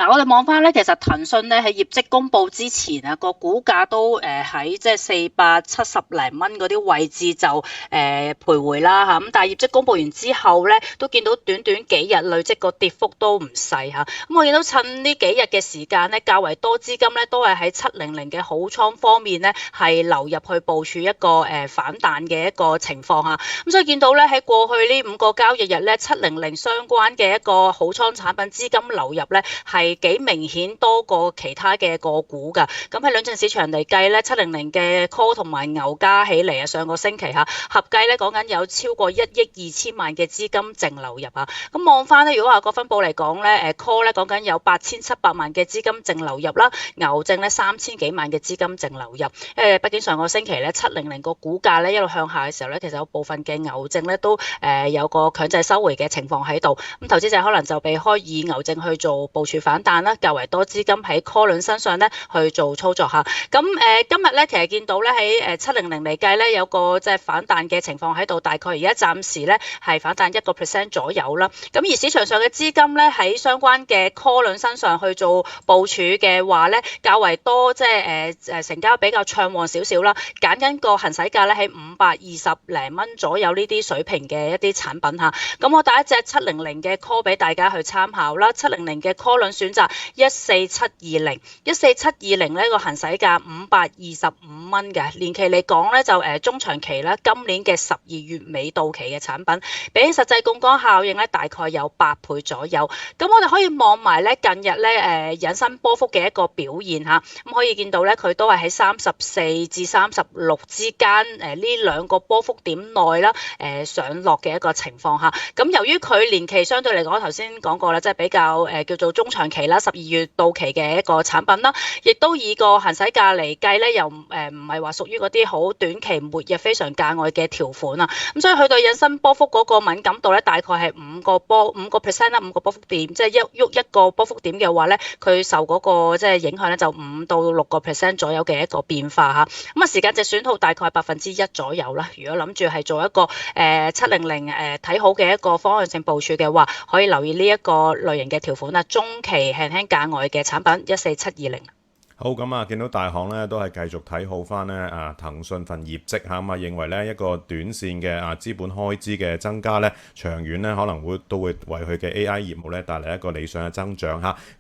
嗱，我哋望翻咧，其實騰訊咧喺業績公佈之前啊，個股價都喺即係470零蚊嗰啲位置就徘徊啦嚇。咁但係業績公佈完之後咧，都見到短短幾日累積個跌幅都唔細嚇。咁我見到趁呢幾日嘅時間咧，較為多資金咧都係喺700嘅好倉方面咧係流入去部署一個反彈嘅一個情況嚇。咁所以見到咧喺過去呢5個交易日咧，700相關嘅一個好倉產品資金流入咧係幾明顯多過其他嘅個股㗎。咁喺兩陣市場嚟計咧，700嘅 call 同埋牛加起嚟啊，上個星期合計咧講緊有超過1億2千萬嘅資金淨流入啊。咁望翻咧，如果話個分佈嚟講咧，call 咧講緊有8700萬嘅資金淨流入啦，牛證咧3000幾萬嘅資金淨流入。畢竟上個星期咧700個股價咧一路向下嘅時候咧，其實有部分嘅牛證咧都有個強制收回嘅情況喺度。咁投資者可能就避開以牛證去做部署反彈啦，較為多資金喺 call 輪身上咧去做操作嚇。咁今日咧其實見到咧喺700嚟計咧有個即係反彈嘅情況喺度，大概而家暫時咧係反彈1%左右啦。咁而市場上嘅資金咧喺相關嘅 call 輪身上去做部署嘅話咧，較為多即係成交比較暢旺少少啦。揀緊個行使價咧喺520零蚊左右呢啲水平嘅一啲產品嚇。咁我帶一隻700嘅 call 俾大家去參考啦。700嘅 call 輪選擇14720，14720呢個行使價525蚊嘅，年期嚟講咧就中長期啦，今年嘅12月尾到期嘅產品，比起實際槓桿效應咧大概有8倍左右。咁我哋可以望埋咧近日咧引伸波幅嘅一個表現嚇，咁可以見到咧佢都係喺34至36之間呢兩個波幅點內啦上落嘅一個情況嚇。咁由於佢年期相對嚟講，頭先講過啦，即係比較叫做中長期啦，12月到期嘅一個產品啦，亦都以個行使價嚟計咧，又唔係話屬於嗰啲好短期末日非常價外嘅條款啊。咁所以佢對引伸波幅嗰個敏感度咧，大概係5%啦，5個波幅點，即係一個波幅點嘅話咧，佢受嗰個即係影響咧就5到6%左右嘅一個變化嚇。咁啊時間值損耗大概1%左右啦。如果諗住係做一個700睇好嘅一個方向性部署嘅話，可以留意呢一個類型嘅條款啊，中期輕輕價外嘅產品14720。好，咁啊，見到大行咧都係繼續睇好翻咧騰訊份業績嚇，咁認為咧一個短線嘅資本開支嘅增加咧，長遠咧可能都會為佢嘅 AI 業務咧帶嚟一個理想嘅增長嚇。